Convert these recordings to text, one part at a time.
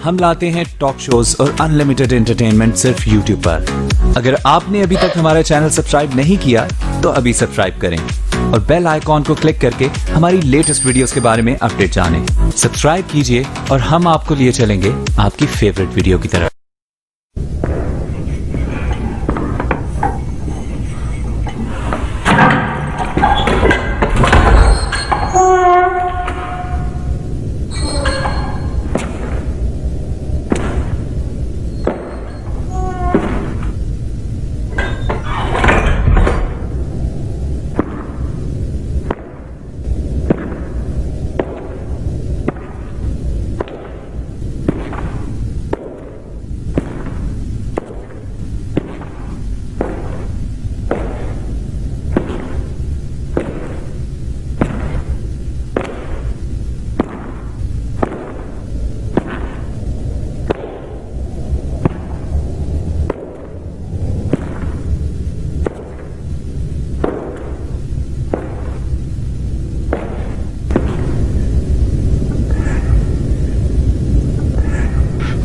ہم لاتے ہیں ٹاک شوز اور انلمیٹڈ انٹرٹینمنٹ صرف یوٹیوب پر. اگر آپ نے ابھی تک ہمارا چینل سبسکرائب نہیں کیا تو ابھی سبسکرائب کریں اور بیل آئیکن کو کلک کر کے ہماری لیٹسٹ ویڈیوز کے بارے میں اپڈیٹ جانیں. سبسکرائب کیجئے اور ہم آپ کو لیے چلیں گے آپ کی فیورٹ ویڈیو کی طرف.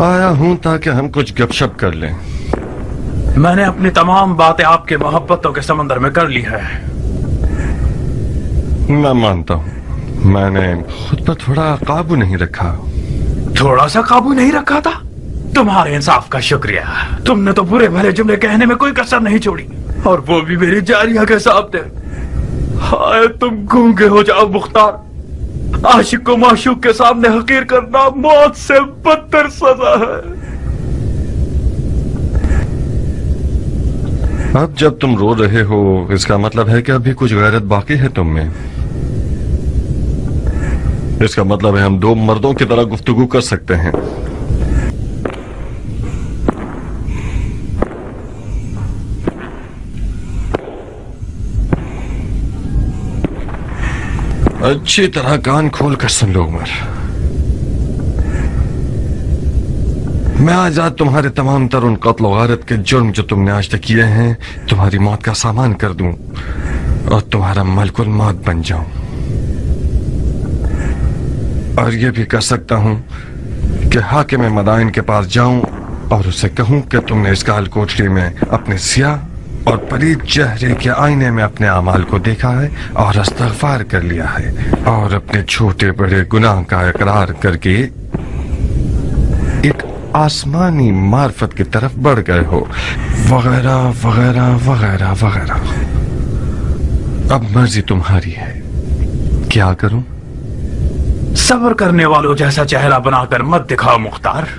آیا ہوں تاکہ ہم کچھ گپ شپ کر لیں. میں نے اپنی تمام باتیں آپ کے محبتوں کے سمندر میں کر لی ہے. میں مانتا ہوں میں نے خود پر تھوڑا قابو نہیں رکھا. تھوڑا سا قابو نہیں رکھا تھا؟ تمہارے انصاف کا شکریہ. تم نے تو برے بھلے جملے کہنے میں کوئی کسر نہیں چھوڑی، اور وہ بھی میری جاریہ کے سامنے. ہائے تم گونگے ہو جاؤ مختار. عاشق کو معشوق کے سامنے حقیر کرنا موت سے بدتر سزا ہے. اب جب تم رو رہے ہو اس کا مطلب ہے کہ ابھی کچھ غیرت باقی ہے تم میں. اس کا مطلب ہے ہم دو مردوں کی طرح گفتگو کر سکتے ہیں. اچھی طرح کان کھول کر سن لو عمر. میں آج رات تمہارے تمام تر ان قتل و غارت کے جرم جو تم نے آج تک کیے ہیں تمہاری موت کا سامان کر دوں اور تمہارا ملک الموت بن جاؤں. اور یہ بھی کر سکتا ہوں کہ حاکم مدائن کے پاس جاؤں اور اسے کہوں کہ تم نے اس کال کوٹری میں اپنے سیاہ اور پلید چہرے کے آئینے میں اپنے اعمال کو دیکھا ہے اور استغفار کر لیا ہے اور اپنے چھوٹے بڑے گناہ کا اقرار کر کے ایک آسمانی معرفت کی طرف بڑھ گئے ہو، وغیرہ وغیرہ وغیرہ وغیرہ. اب مرضی تمہاری ہے. کیا کروں؟ صبر کرنے والوں جیسا چہرہ بنا کر مت دکھاؤ مختار.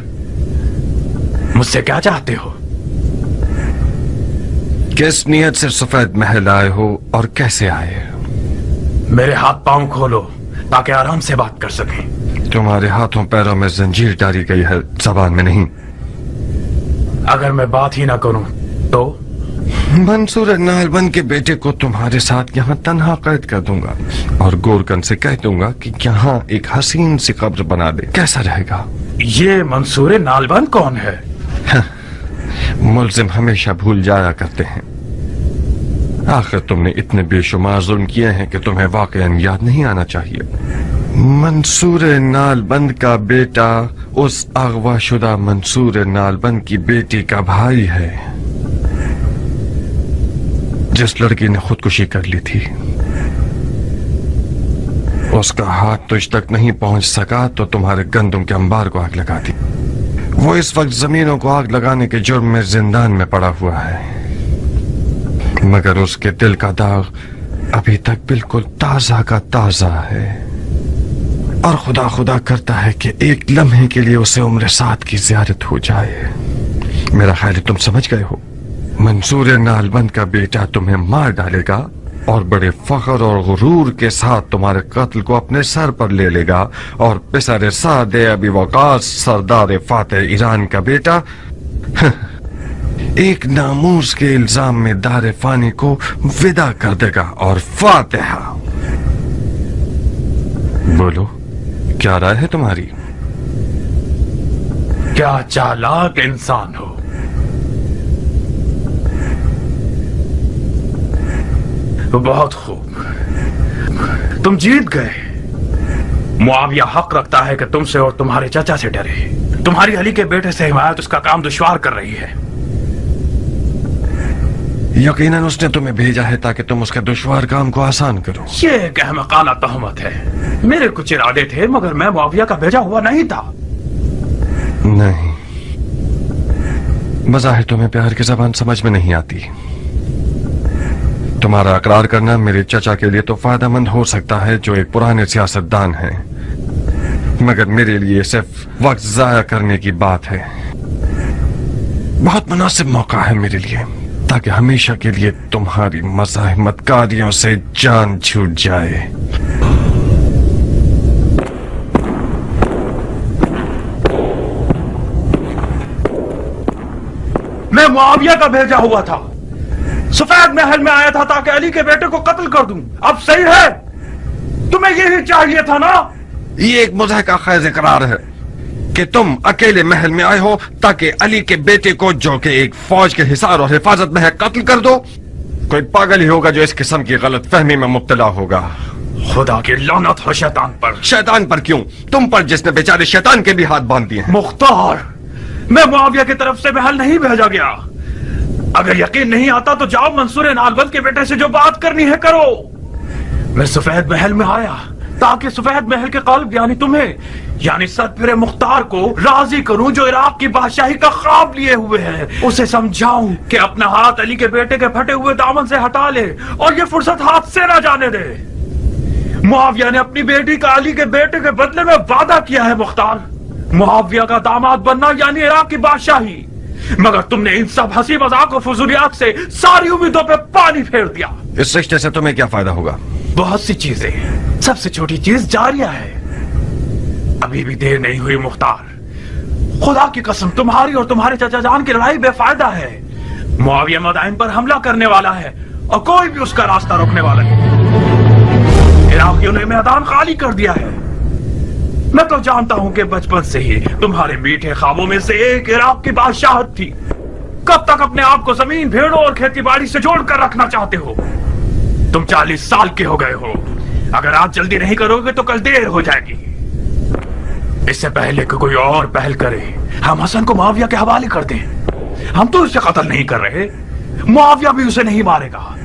مجھ سے کیا چاہتے ہو؟ کس نیت سے سفید محل آئے ہو اور کیسے آئے؟ میرے ہاتھ پاؤں کھولو تاکہ آرام سے بات کر سکیں. تمہارے ہاتھوں پیروں میں زنجیر ڈالی گئی ہے، زبان میں نہیں. اگر میں بات ہی نہ کروں تو؟ منصور نالبند کے بیٹے کو تمہارے ساتھ یہاں تنہا قید کر دوں گا اور گورکن سے کہہ دوں گا کہ یہاں ایک حسین سی قبر بنا دے. کیسا رہے گا؟ یہ منصور نالبند کون ہے؟ ملزم ہمیشہ بھول جایا کرتے ہیں. آخر تم نے اتنے بے شمار ظلم کیے ہیں کہ تمہیں واقعاً یاد نہیں آنا چاہیے. منصور نالبند کا بیٹا اس اغوا شدہ منصور نالبند کی بیٹی کا بھائی ہے جس لڑکی نے خودکشی کر لی تھی. اس کا ہاتھ تجھ تک نہیں پہنچ سکا تو تمہارے گندم کے انبار کو آگ لگا دی. وہ اس وقت زمینوں کو آگ لگانے کے جرم میں زندان میں پڑا ہوا ہے، مگر اس کے دل کا داغ ابھی تک بالکل تازہ کا تازہ ہے اور خدا خدا کرتا ہے کہ ایک لمحے کے لیے اسے عمر سعد کی زیارت ہو جائے. میرا خیال ہے تم سمجھ گئے ہو. منصور نالبند کا بیٹا تمہیں مار ڈالے گا اور بڑے فخر اور غرور کے ساتھ تمہارے قتل کو اپنے سر پر لے لے گا، اور پسر سعد ابی وقاص سردار فاتح ایران کا بیٹا ایک ناموس کے الزام میں دار فانی کو ودا کر دے گا. اور فاتحہ. بولو کیا رائے ہے تمہاری؟ کیا چالاک انسان ہو. بہت خوب، تم جیت گئے. معاویہ حق رکھتا ہے کہ تم سے اور تمہارے چچا سے ڈرے. तुम्हारी अली के बेटे से हिमायत उसका काम दुश्वार कर रही है। यकीनन उसने तुम्हें भेजा है ताकि तुम उसके दुश्वार काम को आसान करो। ये एक अहमकाना तहमत है। मेरे कुछ इरादे थे मगर मैं मुआविया का भेजा हुआ नहीं था। नहीं, बज़ाहिर तुम्हें प्यार की जबान समझ में नहीं आती। तुम्हारा इकरार करना मेरे चचा के लिए तो फायदेमंद हो सकता है जो एक पुराने सियासतदान हैं, मगर मेरे लिए सिर्फ वक्त जाया करने की बात है। बहुत मुनासिब मौका है मेरे लिए ताकि हमेशा के लिए तुम्हारी मज़ाहिमतकारियों से जान छूट जाए। मैं मुआविया का भेजा हुआ था, सफेद महल में आया था ताकि अली के बेटे को कत्ल कर दूं। अब सही है? तुम्हें यही चाहिए था ना? ये एक मुज़हका ख़ैज़ इकरार है कि तुम अकेले महल में आए हो ताकि अली के बेटे को, जो कि एक फौज के हिसार और हिफाजत में है, कत्ल कर दो। कोई पागल ही होगा जो इस किस्म की गलत फहमी में मुब्तला होगा। खुदा की लानत हो शैतान पर। शैतान पर क्यों? तुम पर, जिसने बेचारे शैतान के भी हाथ बांध दिए हैं। मुख्तार, मैं मुआविया की तरफ से महल नहीं भेजा गया। अगर यकीन नहीं आता तो जाओ मंसूर नालबल के बेटे से जो बात करनी है करो। मैं सफेद महल में आया ताकि सफेद महल के कालिब यानी तुम्हें, यानी सरफिरे मुख्तार को राजी करूं जो इराक की बादशाही का ख्वाब लिए हुए है। उसे समझाऊं कि अपना हाथ अली के बेटे के फटे हुए दामन से हटा ले और ये फुर्सत हाथ से ना जाने दे। मुआविया ने अपनी बेटी का अली के बेटे के बदले में वादा किया है मुख्तार, मुआविया का दामाद बनना यानी इराक की बादशाही। मगर तुमने इन सब हंसी मजाक और फजूलियात से सारी उम्मीदों पे पानी फेर दिया। इस रिश्ते से तुम्हें क्या फायदा होगा? बहुत सी चीजें, सबसे छोटी चीज जारिया है। अभी भी देर नहीं हुई मुख्तार, खुदा की कसम तुम्हारी और तुम्हारे चाचा जान की लड़ाई बेफायदा है। मुआविया मदाइन पर हमला करने वाला है और कोई भी उसका रास्ता रोकने वाला नहीं। इराकियों ने मैदान खाली कर दिया है। मैं तो जानता हूं कि बचपन से ही तुम्हारे मीठे ख्वाबों में से एक इराक की बादशाहत थी। कब तक अपने आप को जमीन, भेड़ों और खेती बाड़ी से जोड़कर रखना चाहते हो? तुम 40 साल के हो गए हो। अगर आज जल्दी नहीं करोगे तो कल देर हो जाएगी। इससे पहले कि कोई और पहल करे, हम हसन को मुआविया के हवाले कर दें। हम तो उसे कत्ल नहीं कर रहे, मुआविया भी उसे नहीं मारेगा।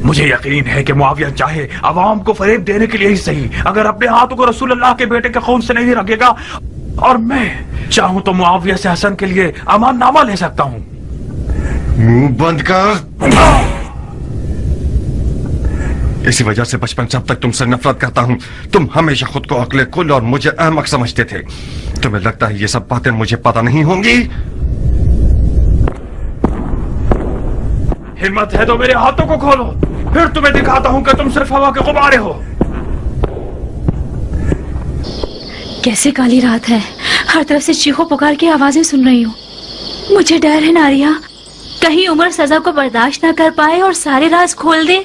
मुझे यकीन है कि मुआविया चाहे अवाम को फरेब देने के लिए ही सही, अगर अपने हाथों को रसूल अल्लाह के बेटे के खून से नहीं रखेगा, और मैं चाहूं तो मुआविया से हसन के लिए अमाननामा ले सकता हूं। मुंह बंद कर। इसी वजह से बचपन से अब तक तुमसे नफरत करता हूं। तुम हमेशा खुद को अक्ल कुल और मुझे अहमक समझते थे। तुम्हें लगता है ये सब बातें मुझे पता नहीं होंगी? हिम्मत है तो मेरे हाथों को खोलो, फिर तुम्हें दिखाता हूं कि तुम सिर्फ हवा के गुब्बारे हो। कैसे काली रात है, हर तरफ से चीखों पुकार की आवाजें सुन रही हूँ। मुझे डर है नारिया, कहीं उमर सजा को बर्दाश्त ना कर पाए और सारे राज खोल दे।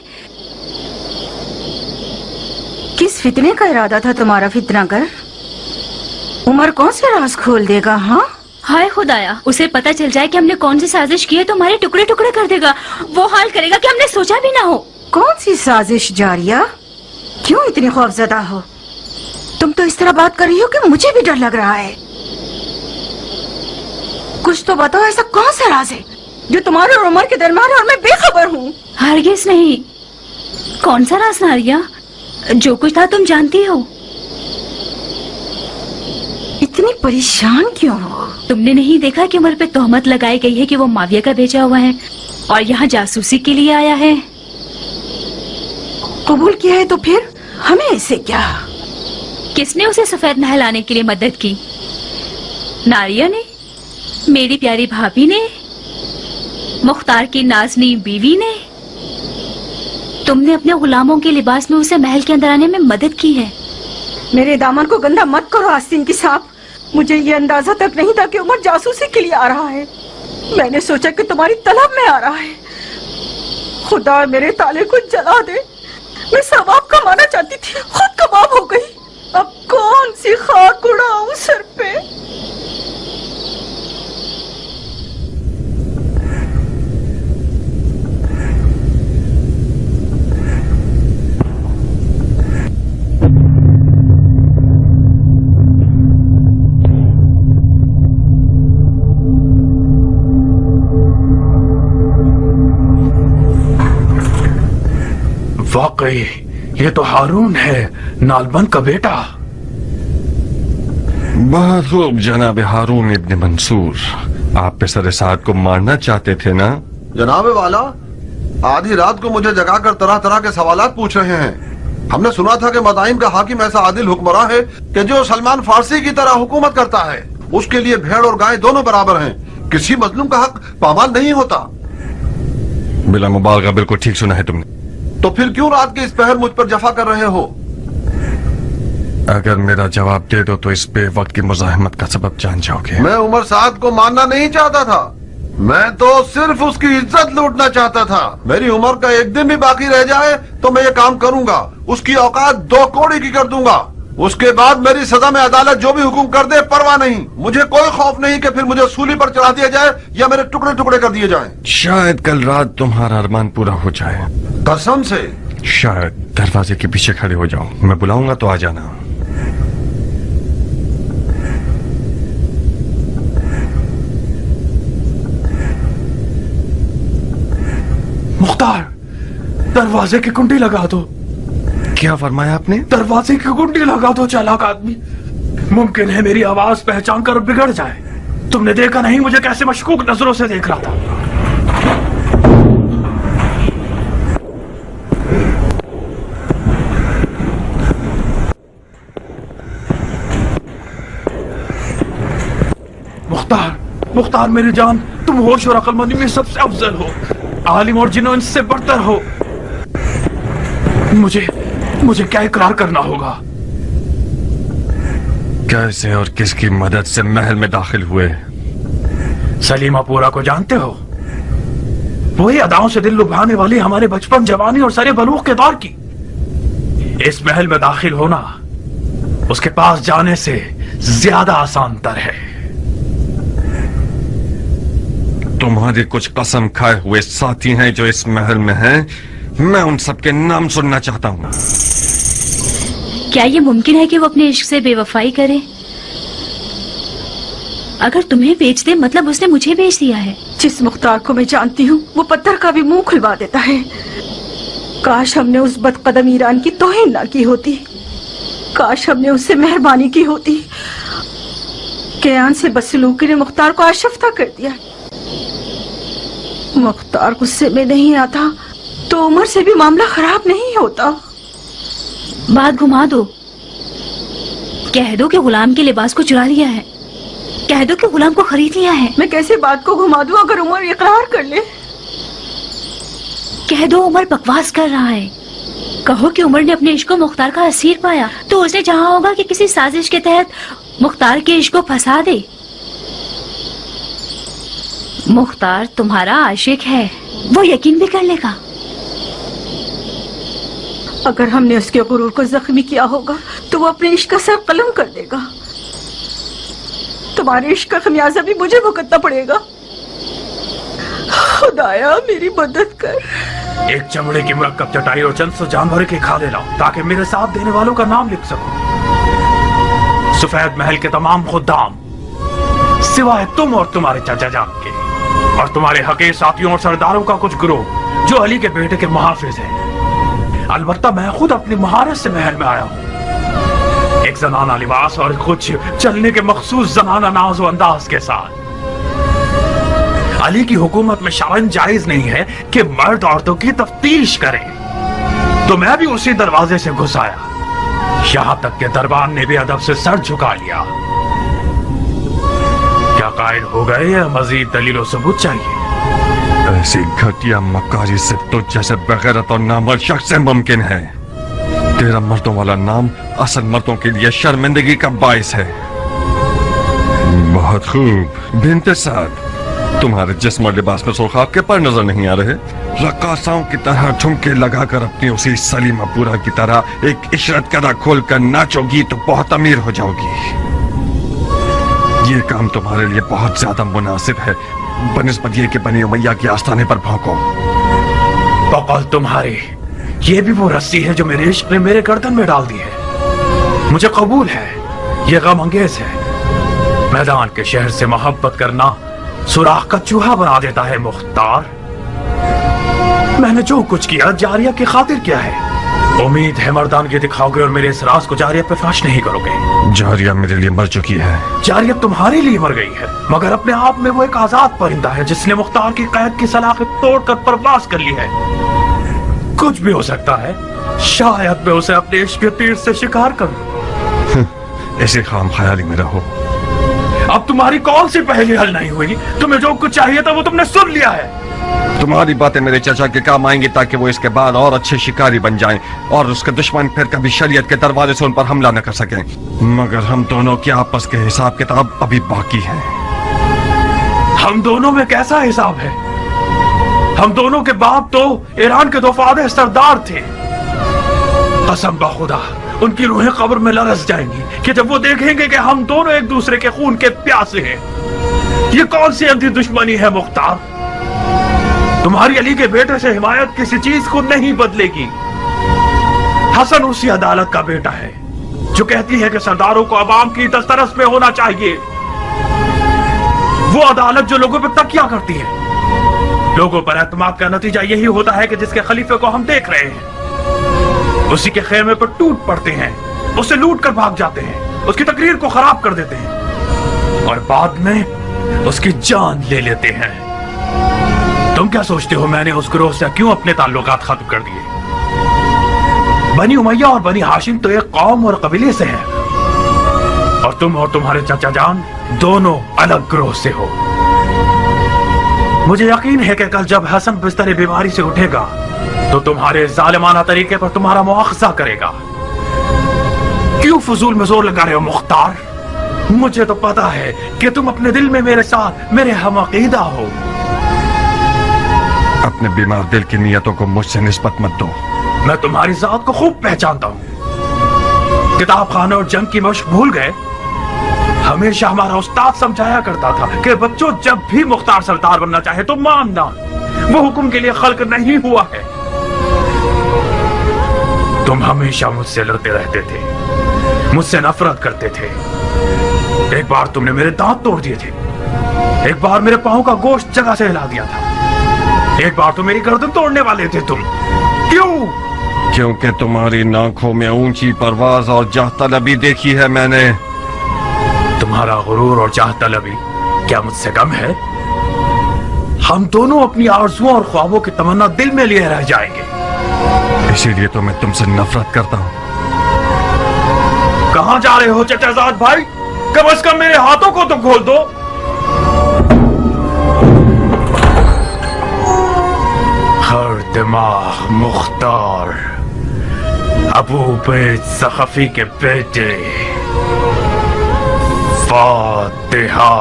किस फितने का इरादा था तुम्हारा फितना कर? उमर कौन से राज खोल देगा? हाँ, हाय खुदाया, उसे पता चल जाए कि हमने कौन सी साजिश की है तो हमारे टुकड़े टुकड़े कर देगा। वो हाल करेगा कि हमने सोचा भी ना हो। कौन सी साजिश जारिया? क्यों इतनी खौफजदा हो? तुम तो इस तरह बात कर रही हो कि मुझे भी डर लग रहा है। कुछ तो बताओ, ऐसा कौन सा राज है जो तुम्हारे और उमर के दरमियान और मैं बेखबर हूँ? हरगिज नहीं। कौन सा राज नारिया? जो कुछ था तुम जानती हो। इतनी परेशान क्यों हो? तुमने नहीं देखा कि उमर पे तोहमत लगाई गई है कि वो माविया का भेजा हुआ है और यहाँ जासूसी के लिए आया है। कबूल किया है तो फिर हमें इससे क्या? किसने उसे सफेद महल आने के लिए मदद की? नारिया ने, मेरी प्यारी भाभी ने, मुख्तार की नाजनी बीवी ने। तुमने अपने गुलामों के लिबास में उसे महल के अंदर आने में मदद की है। मेरे दामन को गंदा मत करो आस्तीन की साहब। मुझे ये अंदाजा तक नहीं था कि उमर जासूसी के लिए आ रहा है। मैंने सोचा कि तुम्हारी तलब में आ रहा है। खुदा मेरे ताले को जला दे। मैं सवाब कमाना चाहती थी, खुद कबाब हो गई। अब कौन सी खाक उड़ाऊं सर पे? वाकई ये तो हारून है, नालबंद का बेटा। बहुत खूब जनाब हारून इब्न मंसूर, आप पे सर साद को मारना चाहते थे ना? जनाब वाला, आधी रात को मुझे जगाकर तरह तरह के सवालात पूछ रहे हैं। हमने सुना था कि मदाइन का हाकिम ऐसा आदिल हुक्मरां है कि जो सलमान फारसी की तरह हुकूमत करता है। उसके लिए भेड़ और गाय दोनों बराबर हैं, किसी मजलूम का हक पामाल नहीं होता। बिला मुबालगा बिल्कुल ठीक सुना है तुमने। तो फिर क्यों रात के इस पहर मुझ पर जफा कर रहे हो? अगर मेरा जवाब दे दो तो इस बेवक्त की मुजाहिमत का सबब जान जाओगे। मैं उमर साद को मानना नहीं चाहता था, मैं तो सिर्फ उसकी इज्जत लूटना चाहता था। मेरी उम्र का एक दिन भी बाकी रह जाए तो मैं ये काम करूंगा, उसकी औकात 2 कौड़ी की कर दूंगा। उसके बाद मेरी सजा में अदालत जो भी हुक्म कर दे परवाह नहीं। मुझे कोई खौफ नहीं कि फिर मुझे सूली पर चढ़ा दिया जाए या मेरे टुकड़े टुकड़े कर दिए जाएं। शायद कल रात तुम्हारा अरमान पूरा हो जाए। कसम से। शायद दरवाजे के पीछे खड़े हो जाओ, मैं बुलाऊंगा तो आ जाना। मुख्तार, दरवाजे की कुंडी लगा दो। क्या फरमाया आपने? दरवाजे की कुंडी लगा दो चालाक आदमी। मुमकिन है मेरी आवाज पहचान कर बिगड़ जाए। तुमने देखा नहीं मुझे कैसे मशकूक नजरों से देख रहा था। मुख्तार, मुख्तार मेरी जान, तुम होश और अक्लमंदी में सबसे अफजल हो, आलिम और जिन्नो इनसे बढ़तर हो। मुझे क्या इकरार करना होगा? कैसे और किसकी मदद से महल में दाखिल हुए? सलीमा पूरा को जानते हो? वही अदाओं से दिल लुभाने वाली हमारे बचपन, जवानी और सरे बलूग के दौर की। इस महल में दाखिल होना उसके पास जाने से ज्यादा आसान तर है। तुम्हारी कुछ कसम खाए हुए साथी हैं जो इस महल में हैं, मैं उन सबके नाम सुनना चाहता हूं। क्या ये मुमकिन है कि वो अपने इश्क से बेवफाई करे? अगर तुम्हें बेच दे मतलब उसने मुझे बेच दिया है। जिस मुख्तार को मैं जानती हूँ वो पत्थर का भी मुंह खुलवा देता है। काश हमने उस बदकदम ईरान की तौहीन ना की होती, काश हमने उससे मेहरबानी की होती। कयान से बदसलूकी ने मुख्तार को आशफ्ता कर दिया। मुख्तार गुस्से में नहीं आता तो उमर से भी मामला खराब नहीं होता। बात घुमा दो, कह दो कि गुलाम के लिबास को चुरा लिया है, कह दो कि गुलाम को खरीद लिया है। मैं कैसे बात को घुमा दूं अगर उमर इकरार कर ले? कह दो उमर बकवास कर रहा है। कहो कि उमर ने अपने इश्क को मुख्तार का असीर पाया तो उसने चाहा होगा कि किसी साजिश के तहत मुख्तार के इश्क को फंसा दे। मुख्तार तुम्हारा आशिक है, वो यकीन भी कर लेगा। अगर हमने उसके गुरूर को जख्मी किया होगा तो वो अपने इश्क का सर कलम कर देगा। तुम्हारे इश्क का खमियाजा भी मुझे भुगतना पड़ेगा। खुदाया मेरी मदद कर। एक चमड़े की मुरक्कब चटाई और चंद सौ जानवर के खाले लाओ ताकि मेरे साथ देने वालों का नाम लिख सकूं। सफेद महल के तमाम खुद्दाम सिवाय तुम और तुम्हारे चाचा जान के, और तुम्हारे हकीर साथियों और सरदारों का कुछ ग्रोह जो अली के बेटे के मुहाफिज हैं। अलबत्ता मैं खुद अपनी महारत से महल में आया हूँ, एक जनाना लिबास और कुछ चलने के मखसूस जनाना नाज व अंदाज के साथ। अली की हुकूमत में शरअन जायज नहीं है कि मर्द औरतों की तफ्तीश करें, तो मैं भी उसी दरवाजे से घुस आया। यहां तक के दरबार ने भी अदब से सर झुका लिया। क्या कायल हो गए या मजीद दलील और सबूत चाहिए? ऐसी घटिया मकारी से तो जैसे बगैरत और नामर्द शख्स से मुमकिन है। तेरा मर्दों वाला नाम असल मर्दों के लिए शर्मिंदगी का बाइस है। बहुत खूब बिन्ते साद, तुम्हारे जिस्म और लिबास में सुर्खाब के पर नजर नहीं आ रहे। रक्कासाओं की तरह ठुमके लगाकर अपनी उसी सलीमा पूरा की तरह एक इशरत कदा खोल कर नाचोगी तो बहुत अमीर हो जाओगी। ये काम तुम्हारे लिए बहुत ज्यादा मुनासिब है बनिस्बत ये कि बनी उमैया के आस्थाने पर भौंको। बकौल तुम्हारी, ये भी वो रस्सी है जो मेरे इश्क ने मेरे गर्दन में डाल दी है। मुझे कबूल है, ये गम अंगेज है। मैदान के शहर से मोहब्बत करना सुराख का चूहा बना देता है मुख्तार। मैंने जो कुछ किया जारिया की खातिर किया है। उम्मीद है मर्दानगी दिखाओगे और मेरे इस राज को जारिया पे फाश नहीं करोगे। जारिया मेरे लिए मर चुकी है। जारिया तुम्हारे लिए मर गई है, मगर अपने आप में वो एक आजाद परिंदा है जिसने मुख्तार की कैद की सलाखत तोड़कर परवाज कर ली है। कुछ भी हो सकता है, शायद मैं उसे अपने इश्क के तीर से शिकार करूं। ऐसे खाम ख्याली में रहो। अब तुम्हारी कौन सी पहेली हल नहीं हुई? तुम्हें जो कुछ चाहिए था वो तुमने सुन लिया है। तुम्हारी बातें मेरे चाचा के काम आएंगी ताकि वो इसके बाद और अच्छे शिकारी बन जाएं और उसके दुश्मन फिर कभी शरीयत के दरवाजे से उन पर हमला न कर सकें। मगर हम दोनों के आपस के हिसाब किताब अभी बाकी है। हम दोनों में कैसा हिसाब है? हम दोनों के बाप तो ईरान के दो फादे सरदार थे। कसम बखुदा उनकी रूहें कब्र में लरस जाएंगी कि जब वो देखेंगे कि हम दोनों एक दूसरे के खून के प्यासे हैं। ये कौन सी अंधी दुश्मनी है मुख्तार? तुम्हारी अली के बेटे से हिमायत किसी चीज को नहीं बदलेगी। हसन उसी अदालत का बेटा है जो कहती है कि सरदारों को अवाम की दस्तरस में होना चाहिए। वो अदालत जो लोगों पर तकिया करती है। लोगों पर एतमाद का नतीजा यही होता है कि जिसके खलीफे को हम देख रहे हैं उसी के खेमे पर टूट पड़ते हैं, उसे लूट कर भाग जाते हैं, उसकी तकरीर को खराब कर देते हैं और बाद में उसकी जान ले लेते हैं। तुम क्या सोचते हो मैंने उस ग्रोह से क्यों अपने ताल्लुकात खत्म कर दिए? बनी उमैया और बनी हाशिम तो एक कौम और कबीले से हैं और तुम और तुम्हारे चाचा जान दोनों अलग ग्रोह से हो। मुझे यकीन है कि कल जब हसन बिस्तर बीमारी से उठेगा तो तुम्हारे जालिमाना तरीके पर तुम्हारा मुआखजा करेगा। क्यों फजूल में जोर लगा रहे हो मुख्तार? मुझे तो पता है कि तुम अपने दिल में मेरे साथ मेरे हमअकीदा हो। अपने बीमार दिल की नियतों को मुझसे निस्बत मत दो। मैं तुम्हारी जात को खूब पहचानता हूँ। किताब खाने और जंग की मशक भूल गए? हमेशा हमारा उस्ताद समझाया करता था कि बच्चों जब भी मुख्तार सरदार बनना चाहे तो मानना, वो हुक्म के लिए खल्क नहीं हुआ है। तुम हमेशा मुझसे लड़ते रहते थे, मुझसे नफरत करते थे। एक बार तुमने मेरे दांत तोड़ दिए थे, एक बार मेरे पांव का गोश्त जगह से हिला दिया था, एक बार तो मेरी गर्दन तोड़ने वाले थे तुम। क्यों? क्योंकि तुम्हारी नाखों में ऊंची परवाज और जाह तलबी देखी है मैंने। तुम्हारा गुरूर और चाह तलबी क्या मुझसे कम है? हम दोनों अपनी आरज़ुओं और ख्वाबों की तमन्ना दिल में लिए रह जाएंगे। इसीलिए तो मैं तुमसे नफरत करता हूँ। कहाँ जा रहे हो चचाजाद भाई? कम से कम मेरे हाथों को तो खोल दो। हर दिमाग मुख्तार अबू बैद सखफी के बेटे फातिहा।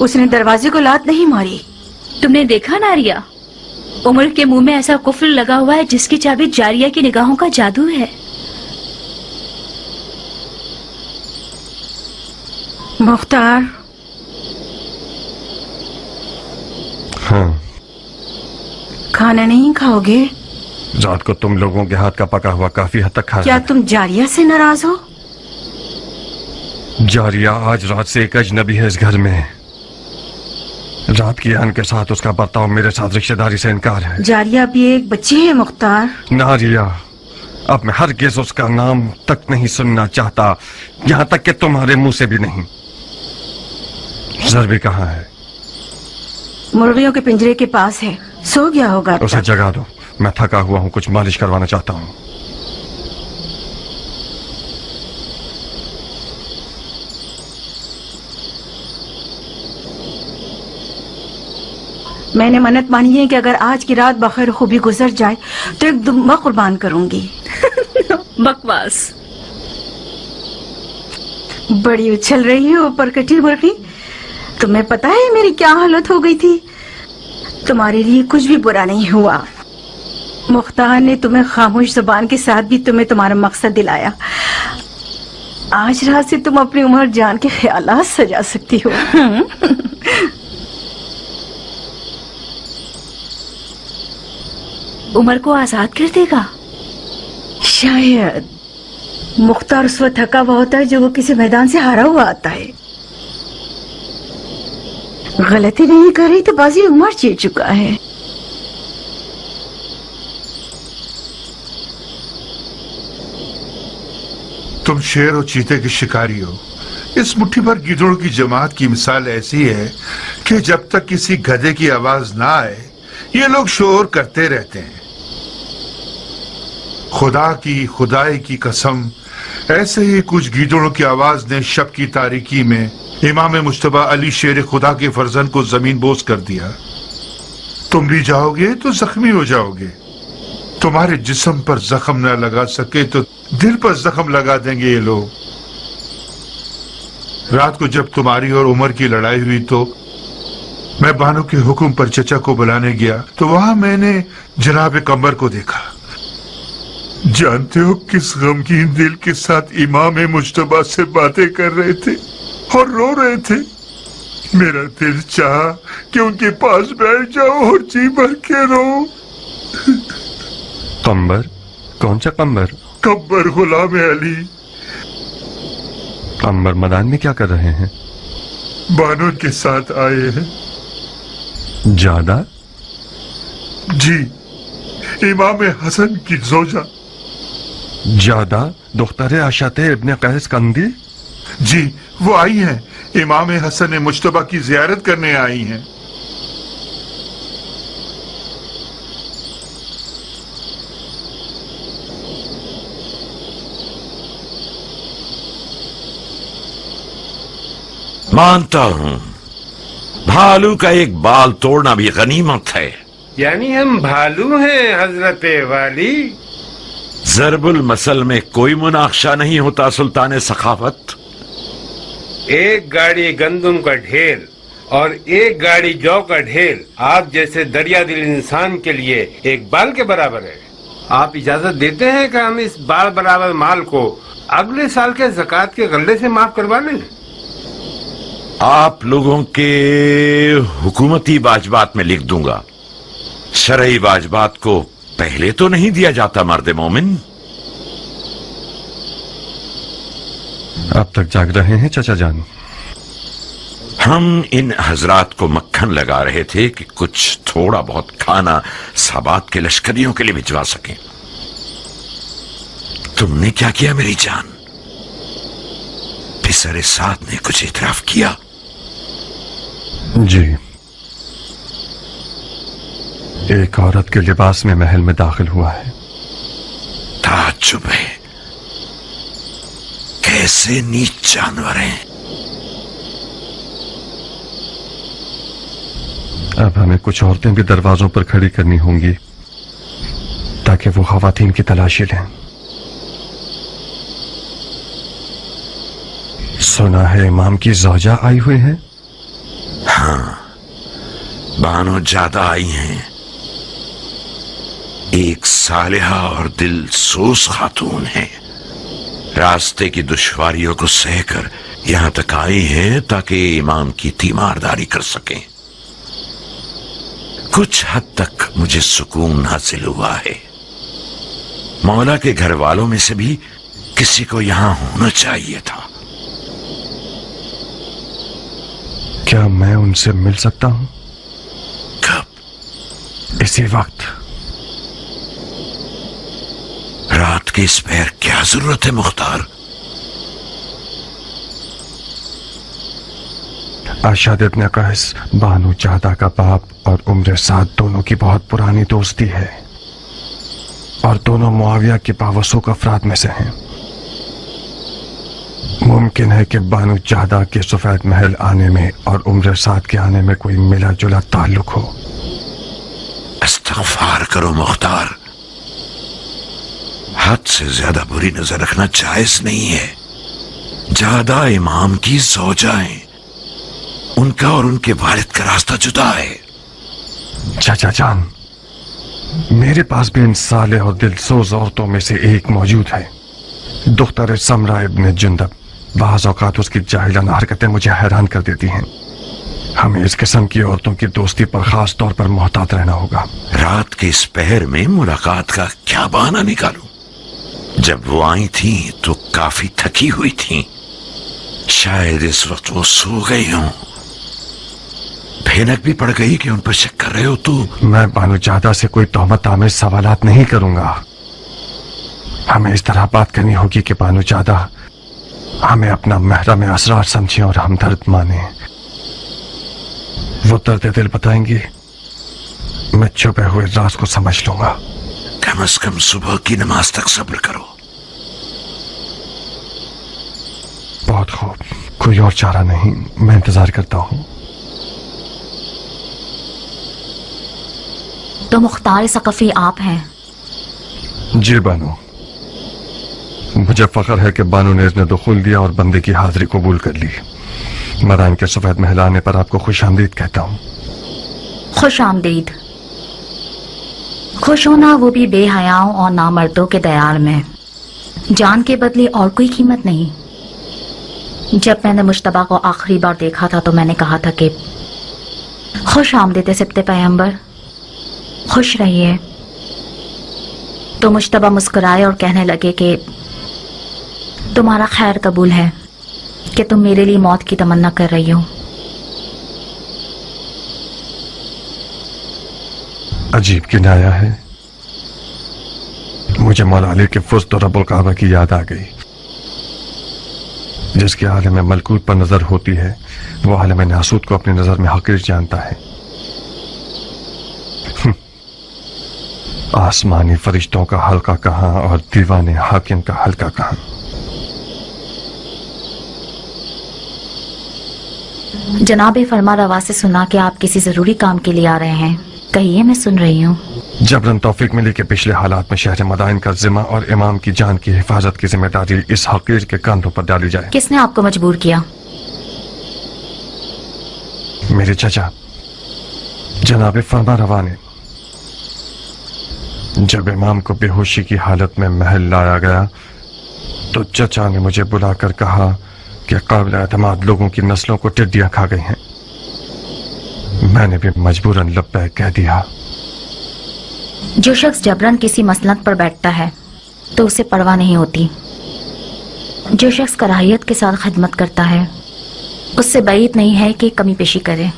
उसने दरवाजे को लात नहीं मारी। तुमने देखा नारिया, उमर के मुंह में ऐसा कुफ्र लगा हुआ है जिसकी चाबी जारिया की निगाहों का जादू है। मुख्तार, हाँ, खाना नहीं खाओगे? रात को तुम लोगों के हाथ का पका हुआ काफी हद तक खाया। क्या तुम जारिया से नाराज हो? जारिया आज रात से एक अजनबी है इस घर में। रात की आन के साथ उसका बर्ताव मेरे साथ रिश्तेदारी से इनकार है। जारिया भी एक बच्ची है मुख्तार। नारिया, अब मैं हरगिज उसका नाम तक नहीं सुनना चाहता, यहाँ तक कि तुम्हारे मुंह से भी नहीं। ज़रबी कहाँ है? मुर्गियों के पिंजरे के पास है, सो गया होगा। उसे जगा दो, मैं थका हुआ हूँ, कुछ मालिश करवाना चाहता हूँ। मैंने मन्नत मानी है कि अगर आज की रात बखैर खूबी गुजर जाए तो एक दुम्बा कुर्बान करूंगी। बकवास। बड़ी उछल रही हो परकटी मुर्गी। तुम्हें पता है मेरी क्या हालत हो गई थी? तुम्हारे लिए कुछ भी बुरा नहीं हुआ। मुख्तार ने तुम्हें खामोश जुबान के साथ भी तुम्हें तुम्हारा मकसद दिलाया। आज रात से तुम अपनी उम्र जान के ख्यालात सजा सकती हो। उमर को आजाद कर देगा? शायद। मुख्तार उस वक्त थका हुआ होता है जब वो किसी मैदान से हारा हुआ आता है। गलती नहीं कर रही तो बाजी उमर जीत चुका है। तुम शेर और चीते के शिकारी हो। इस मुट्ठी भर गिद्धों की जमात की मिसाल ऐसी है कि जब तक किसी गधे की आवाज ना आए ये लोग शोर करते रहते हैं। खुदा की खुदाई की कसम, ऐसे ही कुछ गिद्धों की आवाज ने शब की तारीकी में इमाम मुश्तबा अली शेर खुदा के फर्जन को जमीन बोस कर दिया। तुम भी जाओगे तो जख्मी हो जाओगे। तुम्हारे जिस्म पर जख्म न लगा सके तो दिल पर जख्म लगा देंगे ये लोग। रात को जब तुम्हारी और उमर की लड़ाई हुई तो मैं बानो के हुक्म पर चचा को बुलाने गया तो वहां मैंने जनाब कमर को देखा। जानते हो किस गमगीन दिल के साथ इमाम मुश्तबा से बातें कर रहे थे और रो रहे थे। मेरा दिल चाहा कि उनके पास बैठ जाओ और जी भर के रो। कम्बर? कौन सा कम्बर? कब्बर गुलाम अली। कम्बर मैदान में क्या कर रहे हैं? बानो के साथ आए हैं। ज्यादा? जी, इमाम हसन की जोजा। ज्यादा दुख्तर आशाते इब्ने कैस कंदी? जी, वो आई हैं। इमाम हसन मुश्तबा की जियारत करने आई हैं। मानता हूं भालू का एक बाल तोड़ना भी गनीमत है। यानी हम भालू हैं हजरत वाली? जरबुल मसल में कोई मुनाक्शा नहीं होता सुल्तान सखावत। एक गाड़ी गंदुम का ढेर और एक गाड़ी जौ का ढेर आप जैसे दरिया दिल इंसान के लिए एक बाल के बराबर है। आप इजाजत देते हैं कि हम इस बाल बराबर माल को अगले साल के ज़कात के गल्ले से माफ करवा लें? आप लोगों के हुकूमती वाजबात में लिख दूंगा। शरई वाजबात को पहले तो नहीं दिया जाता मर्द मोमिन। अब तक जाग रहे हैं चचा जान? हम इन हजरात को मक्खन लगा रहे थे कि कुछ थोड़ा बहुत खाना साबात के लश्करियों के लिए भिजवा सकें। तुमने क्या किया मेरी जान? फिसर साथ ने कुछ इतराफ किया? जी, एक औरत के लिबास में महल में दाखिल हुआ है। ताज्जुब है, कैसे नीच जानवर हैं। अब हमें कुछ औरतें भी दरवाजों पर खड़ी करनी होंगी ताकि वो खवातीन की तलाशी लें। सुना है इमाम की ज़ौजा आई हुई है? हाँ, बानो ज्यादा आई हैं। एक सालिहा और दिल सोस खातून है। रास्ते की दुश्वारियों को सहकर यहां तक आई हैं ताकि इमाम की तीमारदारी कर सकें। कुछ हद तक मुझे सुकून हासिल हुआ है। मौला के घर वालों में से भी किसी को यहां होना चाहिए था। क्या मैं उनसे मिल सकता हूं? कब? इसी वक्त। रात के इस पैर क्या जरूरत है मुख्तार? अरशद इब्ने कैस बानो चाहता का बाप और उम्र साद दोनों की बहुत पुरानी दोस्ती है और दोनों मुआविया के बावसूख अफराद में से हैं। मुमकिन है कि बानो चाहता के सफेद महल आने में और उम्र साद के आने में कोई मिला जुला ताल्लुक हो। इस्तग़फ़ार करो मुख्तार, हद से ज्यादा बुरी नजर रखना जायज नहीं है। ज्यादा इमाम की ज़ौजाएं, उनका और उनके वालिद का रास्ता जुदा है। चाचा जान, मेरे पास भी इन साले और दिलसोज औरतों में से एक मौजूद है, दुख्तर समरा इब्ने जुंदब। बाज़ औक़ात उसकी जाहिलाना हरकतें मुझे हैरान कर देती हैं। हमें इस किस्म की औरतों की दोस्ती पर खास तौर पर मोहतात रहना होगा। रात के इस पहर में मुलाकात का क्या बहाना निकालूं? जब वो आई थी तो काफी थकी हुई थी। शायद इस वक्त वो सो गई हों। भनक भी पड़ गई कि उन पर शक कर रहे हो तू। मैं बानूजादा से कोई तोहमत आमेज सवालात नहीं करूंगा। हमें इस तरह बात करनी होगी कि बानूजादा हमें अपना महरम असरार समझे और हमदर्द माने। वो दर्द दिल बताएंगी, मैं छुपे हुए राज को समझ लूंगा। कम से कम सुबह की नमाज तक सब्र करो। बहुत खूब, कोई और चारा नहीं, मैं इंतजार करता हूँ। तो मुख्तार सकफी आप हैं? जी बानू, मुझे फख्र है कि बानू ने इसने दुखुल दिया और बंदे की हाजिरी कबूल कर ली। मदाइन के सफेद महल आने पर आपको खुश आमदीद कहता हूँ। खुश आमदीद। खुश होना, वो भी बेहयाओं और नामर्दों के दयाल में। जान के बदले और कोई कीमत नहीं। जब मैंने मुश्तबा को आखिरी बार देखा था तो मैंने कहा था कि खुश आमदीद सिब्ते पैगंबर, खुश रहिए। तो मुश्तबा मुस्कुराए और कहने लगे कि तुम्हारा खैर कबूल है कि तुम मेरे लिए मौत की तमन्ना कर रही हो। अजीब किनाया है। मुझे मौला अली के फुस्त और रब्बुल काबा की याद आ गई। जिसके आलम मलकूत पर नजर होती है वो आलम नासूत को अपनी नजर में हकीर जानता है। आसमानी फरिश्तों का हल्का कहां और दीवाने हाकिम का हल्का कहां। जनाब फरमा रवा से सुना कि आप किसी जरूरी काम के लिए आ रहे हैं। कहिए, मैं सुन रही हूँ। जबरन तौफीक मिली कि पिछले हालात में शहर मदाइन का जिम्मा और इमाम की जान की हिफाजत की जिम्मेदारी इस हकीर के कंधों पर डाली जाए। किसने आपको मजबूर किया? मेरे चचा जनाब फरमा रवा ने। जब इमाम को बेहोशी की हालत में महल लाया गया तो चचा ने मुझे बुलाकर कहा कि काबिल एतमाद लोगों की नस्लों को टिड्डियां खा गई हैं। मैंने भी मजबूरन लब्बैक कह दिया। जो शख्स जबरन किसी मसनद पर बैठता है तो उसे परवाह नहीं होती। जो शख्स कराहियत के साथ खिदमत करता है उससे बैद नहीं है कि कमी पेशी करे।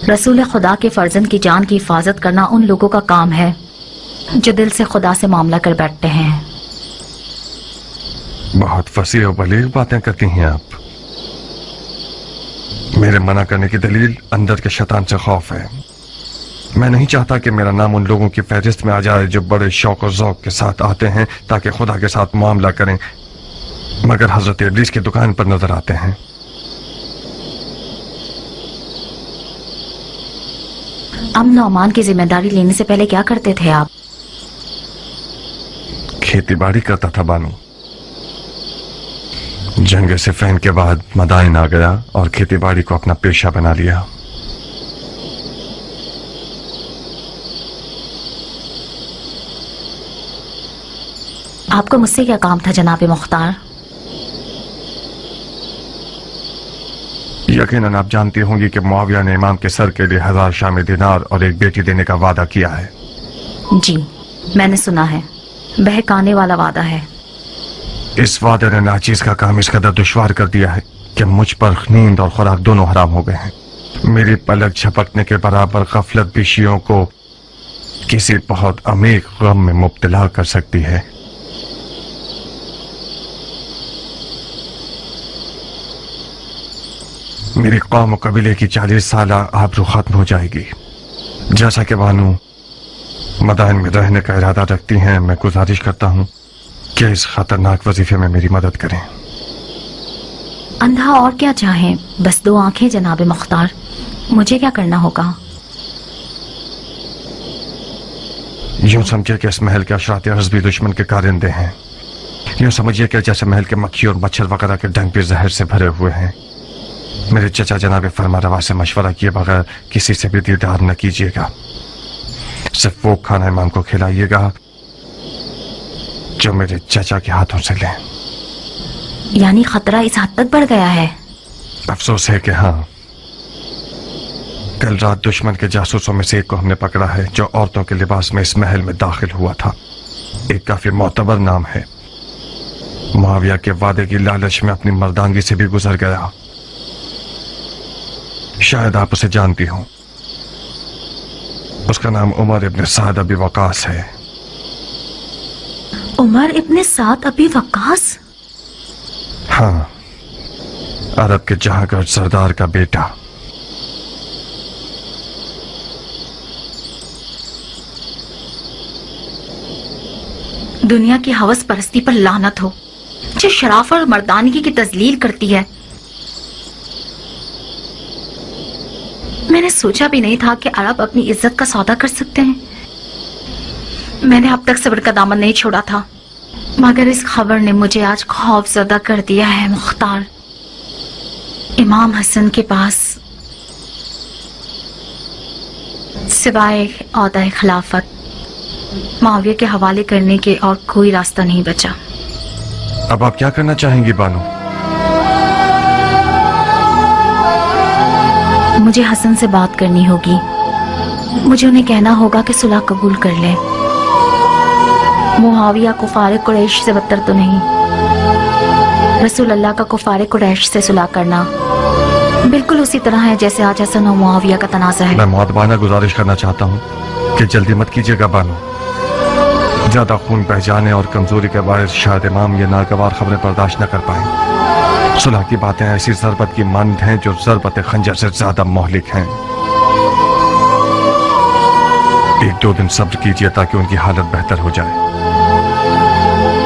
रसूल खुदा के फर्जंद की जान की हिफाजत करना उन लोगों का काम है जो दिल से खुदा से मामला कर बैठते हैं। बहुत फसीह और बलीग बातें करती हैं आप। मेरे मना करने की दलील अंदर के शैतान से खौफ है। मैं नहीं चाहता कि मेरा नाम उन लोगों की फहरिस्त में आ जाए जो बड़े शौक और ज़ौक़ के साथ आते हैं ताकि खुदा के साथ मामला करें, मगर हजरत इब्लीस की दुकान पर नजर आते हैं। अमन और अमान की जिम्मेदारी लेने से पहले क्या करते थे आप? खेती बाड़ी करता था बानू। जंग सिफ़ैन के बाद मदाइन आ गया और खेती बाड़ी को अपना पेशा बना लिया। आपको मुझसे क्या काम था जनाब मुख्तार? यकीनन आप जानती होंगी कि मुआविया ने इमाम के सर के लिए 1000 शामी दिनार और एक बेटी देने का वादा किया है। जी, मैंने सुना है। बहकाने वाला वादा है। इस वादे ने नाचीज का काम इस कदर दुश्वार कर दिया है कि मुझ पर नींद और खुराक दोनों हराम हो गए हैं। मेरी पलक झपकने के बराबर गफलत भी शियों को किसी बहुत अमीर गम में मुब्तला कर सकती है। मेरी कौम और कबीले की 40 साल आबरू खत्म हो जाएगी। जैसा कि बानू मदाइन में रहने का इरादा रखती हैं, मैं गुजारिश करता हूं कि इस खतरनाक वजीफे में मेरी मदद करें। अंधा और क्या चाहे, बस 2 आंखें जनाब मुख्तार। मुझे क्या करना होगा? यूं समझिए कि इस महल के अशरात हज़बी दुश्मन के कारिंदे हैं। यूं समझिए कि जैसे महल के मक्खी और मच्छर वगैरह के डंक भी जहर से भरे हुए हैं। मेरे चचा जनाब फरमा रवा से मशवरा किए बगैर किसी से भी दीदार न कीजिएगा। सिर्फ वो खाना इमाम को खिलाइएगा जो मेरे चचा के हाथों से लें। यानी खतरा इस हद तक बढ़ गया है? अफसोस है कि हाँ। कल रात दुश्मन के जासूसों में से एक को हमने पकड़ा है जो औरतों के लिबास में इस महल में दाखिल हुआ था। एक काफी मोतबर नाम है। मुआविया के वादे की लालच में अपनी मर्दांगी से भी गुजर गया। शायद आप उसे जानती हो। उसका नाम उमर इब्न साद अबी वकास है। उमर इब्न साद अबी वकास? हाँ, अरब के जहांगीर सरदार का बेटा। दुनिया की हवस परस्ती पर लानत हो, जो शराफत और मर्दानगी की तजलील करती है। मैंने सोचा भी नहीं था कि अरब अपनी इज्जत का सौदा कर सकते हैं। मैंने अब तक सब्र का दामन नहीं छोड़ा था, मगर इस खबर ने मुझे आज खौफजदा कर दिया है। मुख्तार, इमाम हसन के पास सिवाय औहदा खिलाफत मुआविया के हवाले करने के और कोई रास्ता नहीं बचा। अब आप क्या करना चाहेंगी बानो? मुझे हसन से बात करनी होगी। मुझे उन्हें कहना होगा कि सुलह कबूल कर लें। मुआविया कुफार कुरैश से बदतर तो नहीं। रसूल अल्लाह का कुफार कुरैश से सुलह करना बिल्कुल उसी तरह है जैसे आज हसन और मुआविया का तनाज़ा है। मैं मुअद्दबाना गुजारिश करना चाहता हूँ कि जल्दी मत कीजिएगा बानो। ज्यादा खून बह जाने और कमजोरी के बायस शायद इमाम ये नागवार खबरें बर्दाश्त न कर पाए। सुलह की बातें ऐसी ज़रबत की मानद हैं जो ज़रबत खंजर से ज्यादा मोहलिक हैं। 1-2 दिन सब्र कीजिए ताकि उनकी हालत बेहतर हो जाए।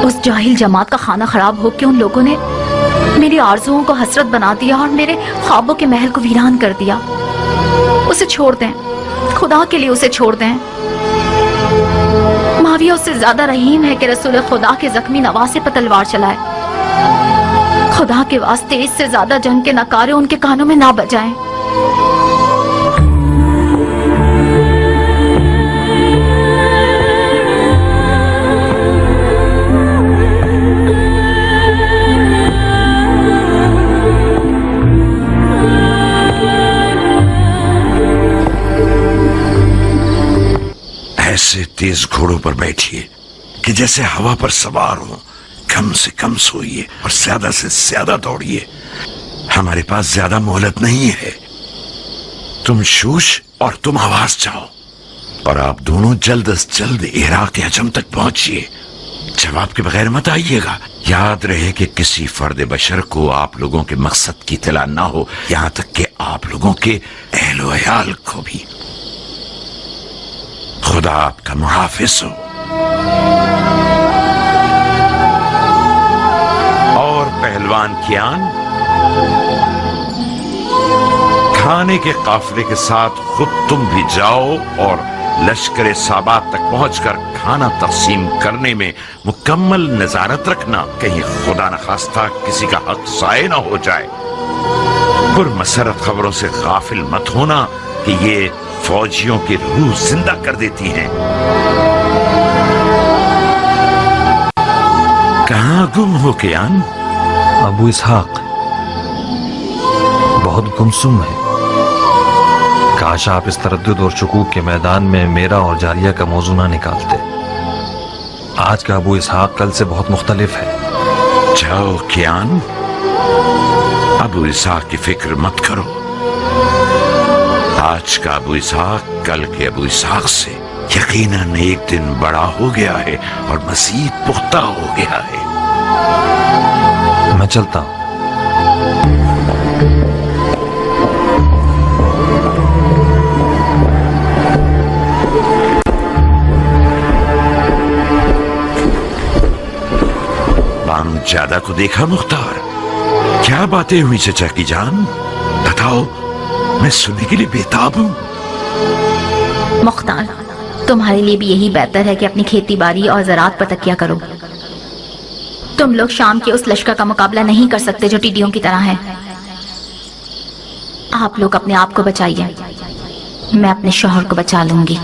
उस जाहिल जमात का खाना खराब हो के उन लोगों ने मेरी आरज़ुओं को हसरत बना दिया और मेरे ख्वाबों के महल को वीरान कर दिया। उसे छोड़ दें, खुदा के लिए उसे छोड़ दें। मुआविया उससे ज्यादा रहीम है कि रसूल खुदा के जख्मी नवासे पर तलवार चलाए। खुदा के वास्ते इससे ज्यादा जंग के नकारे उनके कानों में ना बजाएं। ऐसे तेज घोड़ों पर बैठिए कि जैसे हवा पर सवार हो। कम से कम सोइए और ज्यादा से ज्यादा दौड़िए। हमारे पास ज्यादा मोहलत नहीं है। तुम शूश और तुम आवाज चाहो, और आप दोनों जल्द अज जल्द इराक के हजम तक पहुंचिए। जवाब के बगैर मत आइएगा। याद रहे कि किसी फर्द बशर को आप लोगों के मकसद की इत्तला ना हो, यहां तक कि आप लोगों के अहल व अयाल को भी। खुदा आपका मुहाफिज हो। और पहलवान कियान, खाने के काफिले के साथ खुद तुम भी जाओ और लश्कर साबात तक पहुंचकर खाना तकसीम करने में मुकम्मल नजारत रखना, कहीं खुदा न खास्ता किसी का हक ज़ाय न हो जाए। पुरमसरत खबरों से गाफिल मत होना कि ये फौजियों की रूह जिंदा कर देती हैं। कहां गुम हो कियान? अबू इसहाक बहुत गुमसुम है। काश आप इस तरद्दुद और शुकूक के मैदान में मेरा और जारिया का मौजू ना निकालते। आज का अबू इसहाक कल से बहुत मुख्तलिफ है। जाओ कियान, अबू इसहाक की फिक्र मत करो। आज का अबू इसहाक कल के अबू इसहाक से यकीनन एक दिन बड़ा हो गया है और मज़ीद पुख्ता हो गया है। मैं चलता हूं। बानो ज्यादा को देखा मुख्तार? क्या बातें हुई चचा की जान? बताओ, मैं सुनने के लिए बेताब हूं। मुख्तार, तुम्हारे लिए भी यही बेहतर है कि अपनी खेती बाड़ी और ज़राअत पर तकिया करो। तुम लोग शाम के उस लश्कर का मुकाबला नहीं कर सकते जो टिड्डियों की तरह है। आप लोग अपने आप को बचाइए, मैं अपने शौहर को बचा लूंगी।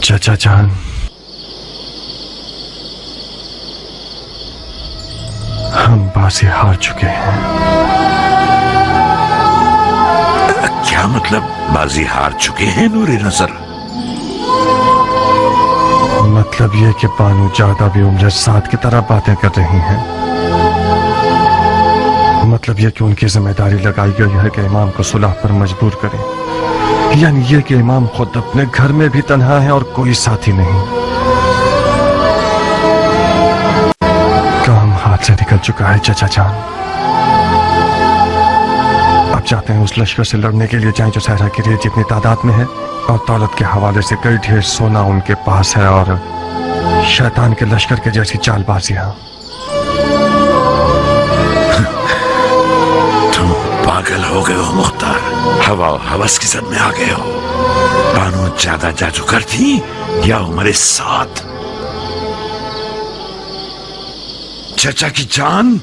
चाचा जान, हम बाजी हार चुके हैं। क्या मतलब बाजी हार चुके हैं नूरे नजर? मत मतलब ये कि बानू ज्यादा भी उम्र साथ की तरह बातें कर रही हैं। मतलब ये कि उनकी जिम्मेदारी लगाई गई है कि इमाम को सुलह पर मजबूर करें, यानी ये कि इमाम खुद अपने घर में भी तन्हा है और कोई साथी नहीं। काम हाथ से निकल चुका है चाचा जान। अब चाहते हैं उस लश्कर से लड़ने के लिए जाएं जो सहरा की रेत जितनी तादाद में है, और दौलत के हवाले से कई ढेर सोना उनके पास है, और शैतान के लश्कर के जैसी चालबाजियां। तुम पागल हो गए हो मुख्तार, हवा और हवस की जद में आ गए हो। बानो ज्यादा जादूगर थी या हमारे साथ? चचा की जान,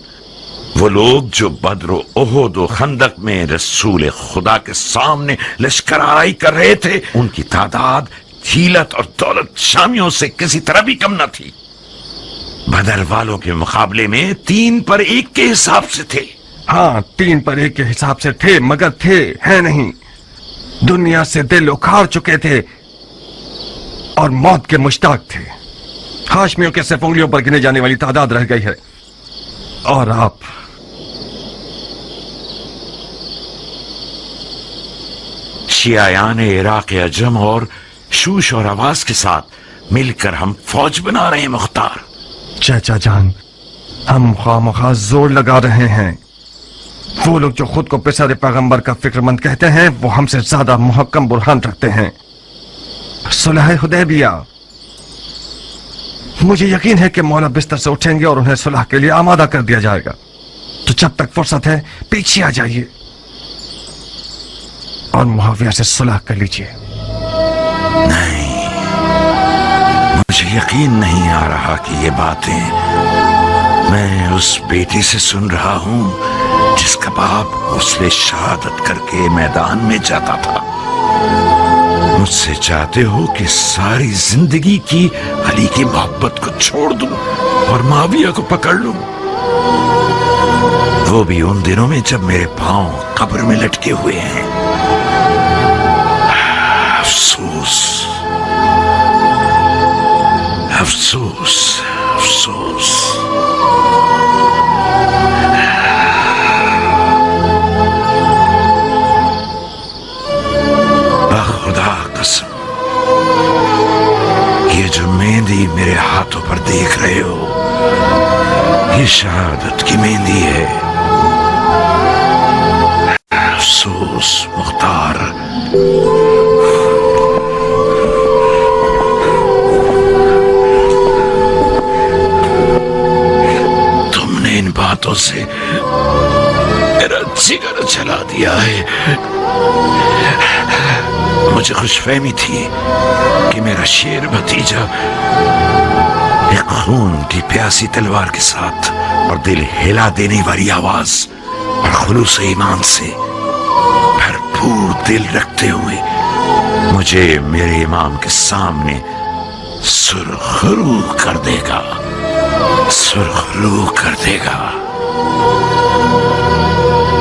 वो लोग जो बद्र ओहद और खंदक में रसूल खुदा के सामने लश्कर आराई कर रहे थे, उनकी तादाद हिलत और दौलत शामियों से किसी तरह भी कम न थी। बदर वालों के मुकाबले में 3 पर 1 के हिसाब से थे। हाँ, 3 पर 1 के हिसाब से थे, मगर थे है नहीं। दुनिया से दिल उखाड़ चुके थे और मौत के मुश्ताक थे। हाशमियों के सिर्फ उंगलियों पर गिने जाने वाली तादाद रह गई है। और आप शियायान इराक अजम और शूश और आवाज के साथ मिलकर हम फौज बना रहे हैं मुख्तार। चाचा जान, हम खामखा जोर लगा रहे हैं। वो लोग जो खुद को पिसर पैगंबर का फिक्रमंद कहते हैं, वो हमसे ज्यादा मुहक्कम बुरहान रखते हैं। सुलह हुदैबिया, मुझे यकीन है कि मौला बिस्तर से उठेंगे और उन्हें सुलह के लिए आमादा कर दिया जाएगा। तो जब तक फुर्सत है पीछे आ जाइए और मुआविया से सुलह कर लीजिए। नहीं, मुझे यकीन नहीं आ रहा कि ये बातें मैं उस बेटी से सुन रहा हूं जिसका बाप उसने शहादत करके मैदान में जाता था। मुझसे चाहते हो कि सारी जिंदगी की अली की मोहब्बत को छोड़ दूं और माविया को पकड़ लूं, वो भी उन दिनों में जब मेरे पांव कब्र में लटके हुए हैं। अफसोस, अफसोस, अफसोस। खुदा कसम, ये जो मेहंदी मेरे हाथों पर देख रहे हो, ये शहादत की मेहंदी है। अफसोस मुख्तार, तुमने इन बातों से मेरा जिगर जला दिया है। मुझे खुशफहमी थी कि मेरा शेर भतीजा एक खून की प्यासी तलवार के साथ और दिल हिला देने वाली आवाज और खुलूस ईमान से भरपूर दिल रखते हुए मुझे मेरे इमाम के सामने सुरखरू कर देगा, सुरखरू कर देगा।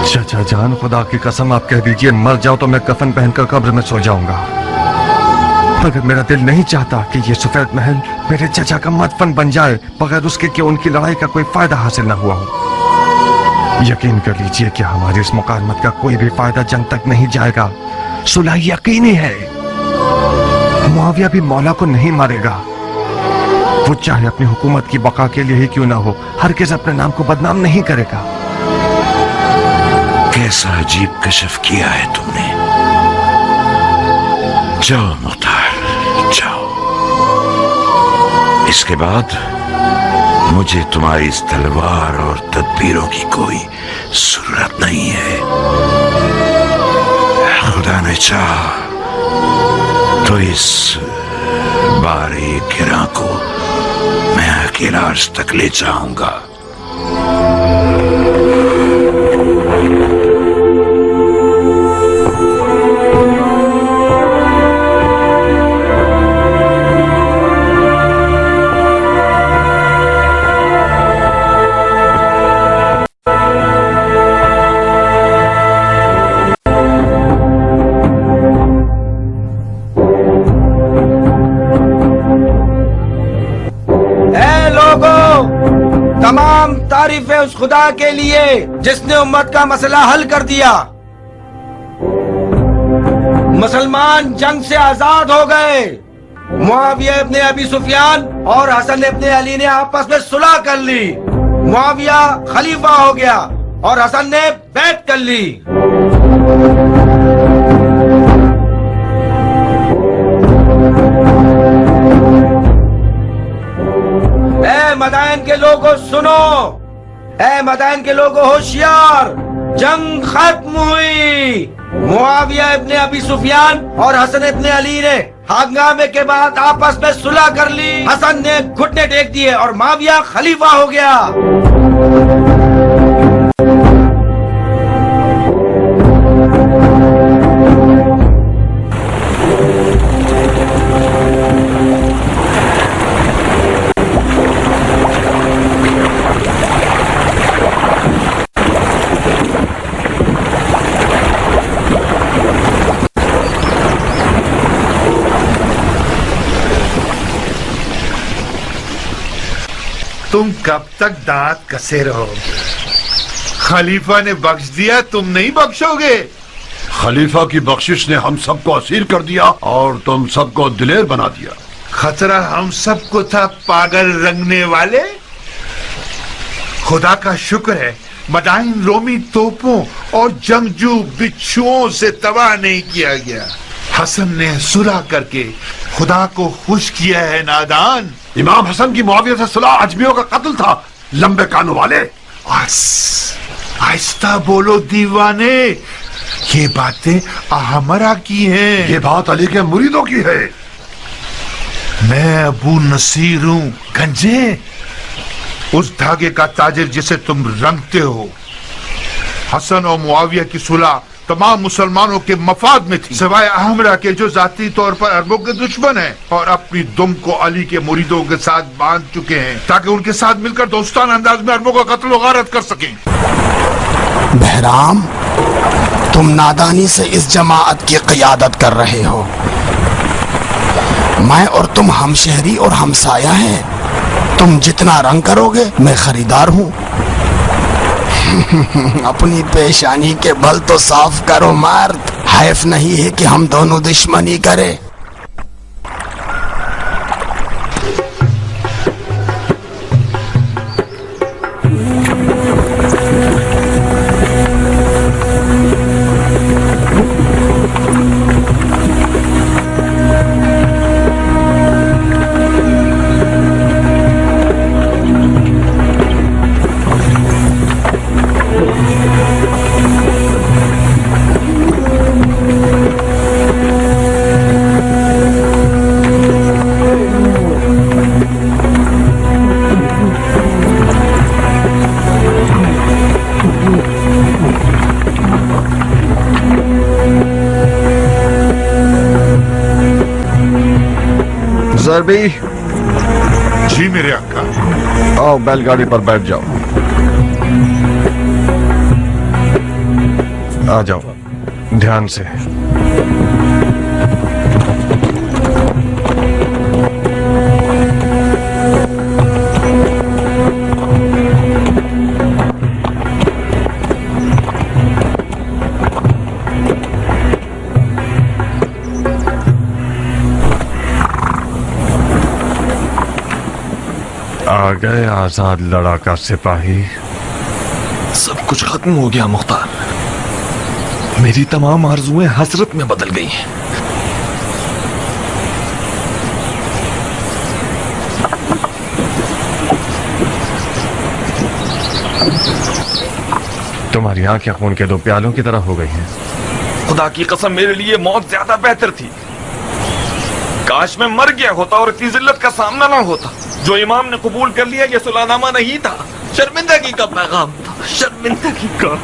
चाचा जान, खुदा की कसम आप कह दीजिए मर जाओ तो मैं कफन पहनकर कब्र में सो जाऊंगा, मगर मेरा दिल नहीं चाहता कि ये सफेद महल मेरे चाचा का मदफन बन जाए बगैर उसके कि उनकी लड़ाई का कोई फायदा हासिल न हुआ हो। यकीन कर लीजिए कि हमारी इस मुकालमत का कोई भी फायदा जंग तक नहीं जाएगा। सुलह यकीनी है। मुआविया भी मौला को नहीं मारेगा। वो चाहे अपनी हुकूमत की बका के लिए ही क्यों ना हो, हरगिज़ अपने नाम को बदनाम नहीं करेगा। कैसा अजीब कशफ किया है तुमने। जाओ मुख्तार, जाओ। इसके बाद मुझे तुम्हारी इस तलवार और तदबीरों की कोई जरूरत नहीं है। खुदा ने चाहा तो इस बारीक गिरा को मैं अकेला अर्ज तक ले जाऊंगा। تعریف ہے اس خدا کے لیے جس نے امت کا مسئلہ حل کر دیا. مسلمان جنگ سے آزاد ہو گئے. معاویہ ابن ابی سفیان اور حسن ابن علی نے آپس میں صلح کر لی. معاویہ خلیفہ ہو گیا اور حسن نے بیعت کر لی. اے مدائن کے لوگوں سنو، اے مدائن کے لوگوں ہوشیار، جنگ ختم ہوئی. معاویہ ابن ابی سفیان اور حسن ابن علی نے ہنگامے کے بعد آپس میں صلح کر لی. حسن نے گھٹنے ٹیک دیے اور معاویہ خلیفہ ہو گیا. تم کب تک دانت کسے رہو؟ خلیفہ نے بخش دیا، تم نہیں بخشو گے. خلیفہ کی بخشش نے ہم سب کو اسیر کر دیا اور تم سب کو دلیر بنا دیا. خطرہ ہم سب کو تھا پاگل رنگنے والے. خدا کا شکر ہے مدائن رومی توپوں اور جنگجو بچھوؤں سے تباہ نہیں کیا گیا. حسن نے صلح کر کے خدا کو خوش کیا ہے. نادان امام حسن کی معاویہ سے صلح اجمیوں کا قتل تھا. لمبے کانوں والے آہستہ بولو دیوانے، یہ باتیں احمرا کی ہیں. یہ بات علی کے مریدوں کی ہے. میں ابو نصیر ہوں گنجے، اس دھاگے کا تاجر جسے تم رنگتے ہو. حسن اور معاویہ کی صلح تمام مسلمانوں کے مفاد میں تھی سوائے احمرا کے جو ذاتی طور پر عربوں کے دشمن ہیں اور اپنی دم کو علی کے مریدوں کے ساتھ باندھ چکے ہیں تاکہ ان کے ساتھ مل کر دوستانہ انداز میں عربوں کا قتل و غارت کر سکیں. بہرام، تم نادانی سے اس جماعت کی قیادت کر رہے ہو. میں اور تم ہم شہری اور ہمسایہ ہیں. تم جتنا رنگ کرو گے میں خریدار ہوں. اپنی پیشانی کے بل تو صاف کرو مرد. حیف نہیں ہے کہ ہم دونوں دشمنی کریں. زربی، جی میرے آقا. آؤ بیل گاڑی پر بیٹھ جاؤ. آ جاؤ دھیان سے. آ گئے آزاد لڑاکا سپاہی. سب کچھ ختم ہو گیا مختار. میری تمام آرزویں حسرت میں بدل گئی ہیں. تمہاری آنکھیں خون کے دو پیالوں کی طرح ہو گئی ہیں. خدا کی قسم میرے لیے موت زیادہ بہتر تھی. کاش میں مر گیا ہوتا اور اتنی ذلت کا سامنا نہ ہوتا. جو امام نے قبول کر لیا یہ صلح نامہ نہیں تھا، شرمندگی کا پیغام تھا. شرمندگی کا.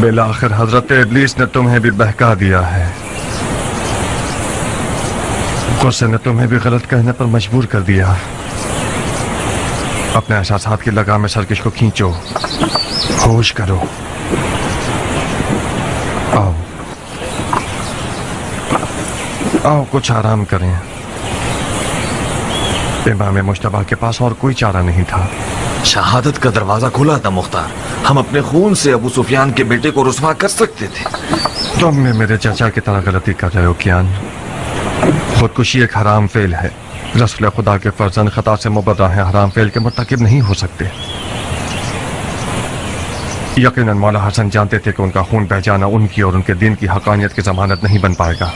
بالآخر حضرت ابلیس نے تمہیں بھی بہکا دیا ہے. غصے نے تمہیں بھی غلط کہنے پر مجبور کر دیا. اپنے احساسات کی لگام سرکش کو کھینچو، ہوش کرو. آؤ آؤ کچھ آرام کریں. इमाम मुश्तबा के पास और कोई चारा नहीं था। शहादत का दरवाजा खुला था मुख्तार, हम अपने खून से अबू सुफियान के बेटे को रुस्वा कर सकते थे। तुम भी मेरे चाचा की तरह गलती कर रहे हो कियान। खुदकुशी एक हराम फेल है। रसूल खुदा के फर्जंद खता से मुबर्रा है, हराम फेल के मुर्तकिब नहीं हो सकते। यकीनन मौला हसन जानते थे कि उनका खून बह जाना उनकी और उनके दीन की हकानियत की जमानत नहीं बन पाएगा।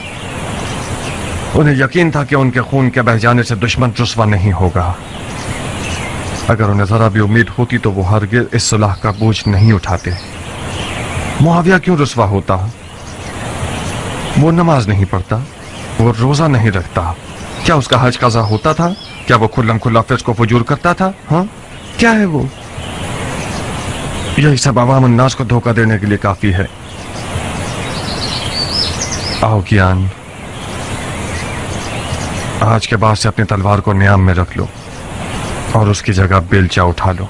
उन्हें यकीन था कि उनके खून के बह जाने से दुश्मन रुस्वा नहीं होगा। अगर उन्हें जरा भी उम्मीद होती तो वो हरगिज़ इस सुलह का बोझ नहीं उठाते। मुआविया क्यों रुस्वा होता? वो नमाज नहीं पढ़ता, वो रोजा नहीं रखता। क्या उसका हज कज़ा होता था? क्या वो खुल्लम खुल्ला फिस्क व फुजूर करता था? हाँ, क्या है वो? यही सब अवाम अन्नास को धोखा देने के लिए काफी है। आओ कियान, आज के बाद से अपनी तलवार को नियाम में रख लो और उसकी जगह बेलचा उठा लो।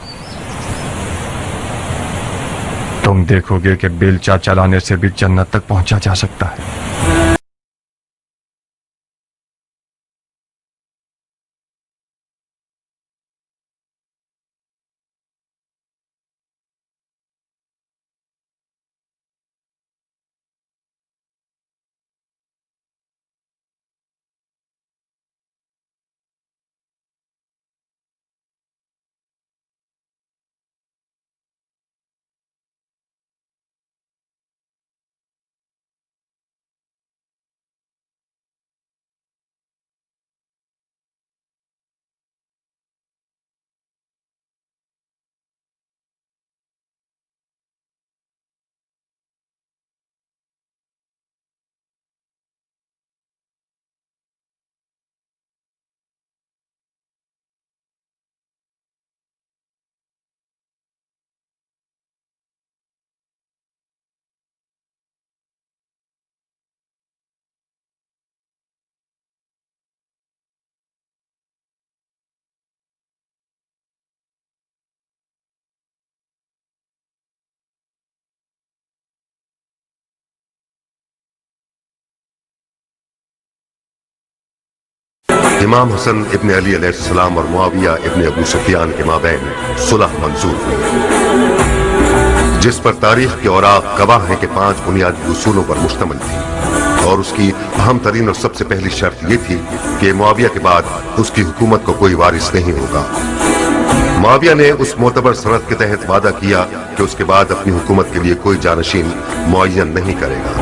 तुम देखोगे कि बेलचा चलाने से भी जन्नत तक पहुंचा जा सकता है। इमाम हसन इब्न अली अलैहिस्सलाम और मुआविया इब्न अबू सुफियान के माबैन सुलह मंजूर हुई, जिस पर तारीख के औराक गवाह है कि 5 बुनियादी उसूलों पर मुश्तमिल थी, और उसकी अहम तरीन और सबसे पहली शर्त ये थी कि मुआविया के बाद उसकी हुकूमत को कोई वारिस नहीं होगा। मुआविया ने उस मोतबर सनद के तहत वादा किया कि उसके बाद अपनी हुकूमत के लिए कोई जानशीन मुअय्यन नहीं करेगा।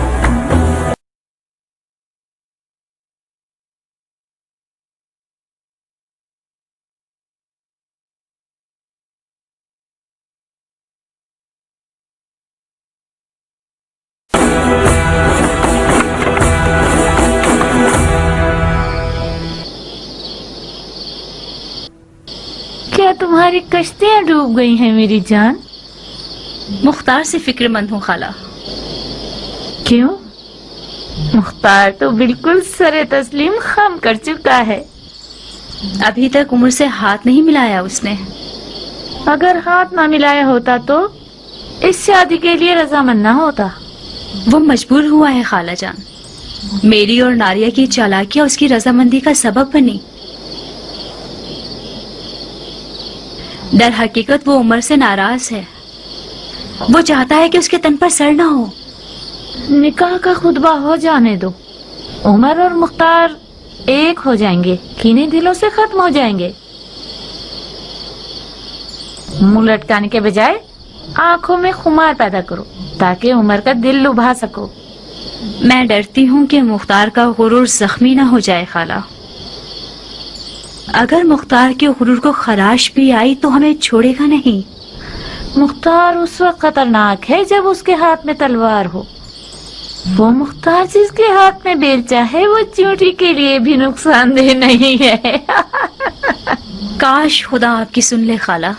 क्या तुम्हारी कश्तियां डूब गई हैं मेरी जान? मुख्तार से फिक्रमंद हूँ खाला। क्यों? मुख्तार तो बिल्कुल सरे तस्लीम खम कर चुका है। अभी तक उमर से हाथ नहीं मिलाया उसने। अगर हाथ ना मिलाया होता तो इस शादी के लिए रजामंद ना होता। वो मजबूर हुआ है खाला जान। मेरी और नारिया की चालाकियां उसकी रजामंदी का सबब बनी। दर हकीकत वो उमर से नाराज है। वो चाहता है कि उसके तन पर सर ना हो। निकाह का खुतबा हो जाने दो। उमर और मुख्तार एक हो जाएंगे, कीने दिलों से खत्म हो जाएंगे। मुंह लटकाने के बजाय आंखों में खुमार पैदा करो ताकि उमर का दिल लुभा सको। मैं डरती हूँ कि मुख्तार का गुरूर जख्मी ना हो जाए खाला। अगर मुख्तार के गुरूर को खराश भी आई तो हमें छोड़ेगा नहीं। मुख्तार उस वक्त खतरनाक है जब उसके हाथ में तलवार हो। वो मुख्तार जिसके हाथ में बेलचा है वो चींटी के लिए भी नुकसानदेह नहीं है। काश खुदा आपकी सुन ले खाला।